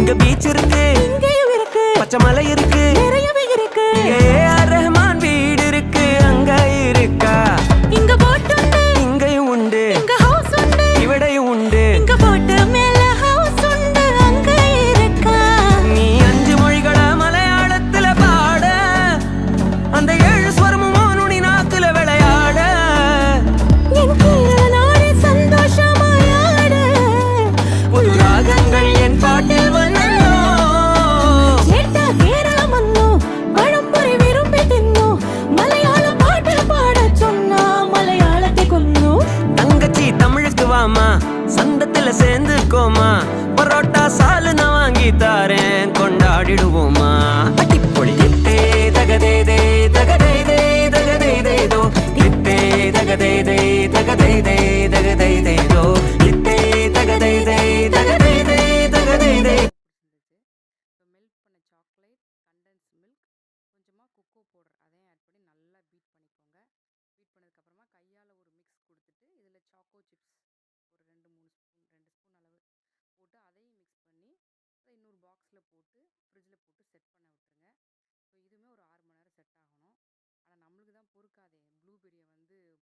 இங்க பீச் இருக்கு, இங்கேயும் இருக்கு, பச்சை மலை இருக்கு, நிறையவே இருக்கு. ஏஆர் ரஹ்மான் வீடு இருக்கு, அங்க இருக்கா? இங்க போட் உண்டு, இங்கேயும் உண்டு, இங்க ஹவுஸ் உண்டு, இவடையும் உண்டு. இங்க போட்டு மேல ஹவுஸ் உண்டு, அங்க இருக்கா? நீ 5 மொழிகள மலையாளத்துல பாட, அந்த 7 ஸ்வரமும் நுனி நாக்குல விளையாட. என் கேரள நாடே சந்தோஷமாயாட. புது ராகங்கள் என் பாட்டில் வந்தோ. கேட்டா கேரள மன்னோ, பழம்பொரி விரும்பி தின்னோ. மலையாள பாட்டு பாடச் சொன்னா மலையாளத்தை கொன்னோ. தங்கச்சி தமிழுக்கு வாமா, சந்தத்துல சேர்ந்துக்கோமா. பரோட்டா சாலு நான் வாங்கி தாரேன், கொண்டாடிடுவோமா. அடிப்பொழி தித்தே தகதே தே தகதே தே தகதே தே தோ. தித்தே தகதே தே தகதே தே தகதே தே தோ. தித்தே தகதே தே தகதே தே தகதே தே. ஸோ மெல்ட் பண்ண சாக்லேட், கண்டென்ஸ் மில்க், கொஞ்சமாக கொக்கோ பவுடர் அதையும் ஆட் பண்ணி நல்லா பீட் பண்ணிக்கோங்க. பீட் பண்ணதுக்கப்புறமா கையால் ஒரு மிக்ஸ் கொடுத்துட்டு இதில் சாக்கோ சிப்ஸ் ஒரு 2 ஸ்பூன் அளவு போட்டு அதையும் மிக்ஸ் பண்ணி அதை இன்னொரு பாக்ஸில் போட்டு ஃப்ரிட்ஜில் போட்டு செட் பண்ண விட்டுருங்க. ஸோ இதுவுமே ஒரு 6 மணி நேரம் செட் ஆகணும். ஆனால் நம்மளுக்கு தான் பொறுக்காதே, ப்ளூபெரியை வந்து